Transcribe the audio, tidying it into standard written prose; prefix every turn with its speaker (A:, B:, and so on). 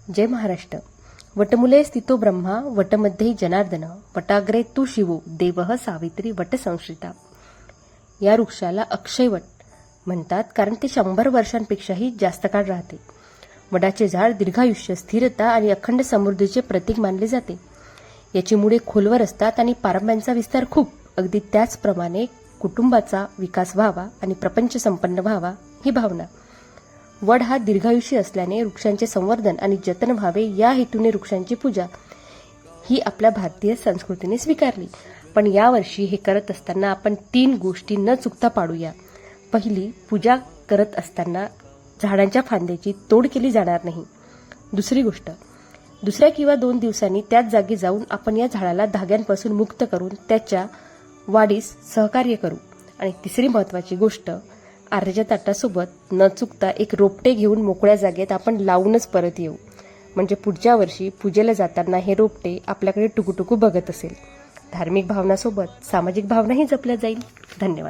A: जय महाराष्ट्र. वटमुले स्थितो ब्रह्मा वटमध्ये जनार्दन वटाग्रे तू शिवो देवः सावित्री वट संश्रिता. या वृक्षाला अक्षयवट म्हणतात कारण ते 100 वर्षांपेक्षाही जास्त काळ राहते. वडाचे झाड दीर्घायुष्य, स्थिरता आणि अखंड समृद्धीचे प्रतीक मानले जाते. याची मुळे खोलवर असतात आणि पारंब्यांचा विस्तार खूप. अगदी त्याचप्रमाणे कुटुंबाचा विकास व्हावा आणि प्रपंच संपन्न व्हावा ही भावना. वड हा दीर्घायुष्य असल्याने वृक्षांचे संवर्धन आणि जतन व्हावे या हेतूने वृक्षांची पूजा ही आपल्या भारतीय संस्कृतीने स्वीकारली. पण यावर्षी हे करत असताना आपण 3 गोष्टी न चुकता पाळूया. पहिली, पूजा करत असताना झाडांच्या फांद्याची तोड केली जाणार नाही. दुसरी गोष्ट, दुसऱ्या किंवा 2 दिवसांनी त्याच जागी जाऊन आपण या झाडाला धाग्यांपासून मुक्त करून त्याच्या वाढीस सहकार्य करू. आणि तिसरी महत्त्वाची गोष्ट, आर्याच्या ताटासोबत न चुकता एक रोपटे घेऊन मोकळ्या जागेत आपण लावूनच परत येऊ. म्हणजे पुढच्या वर्षी पूजेला जाताना हे रोपटे आपल्याकडे टुकूटुकू बघत असेल. धार्मिक भावनासोबत सामाजिक भावनाही जपल्या जाईल. धन्यवाद.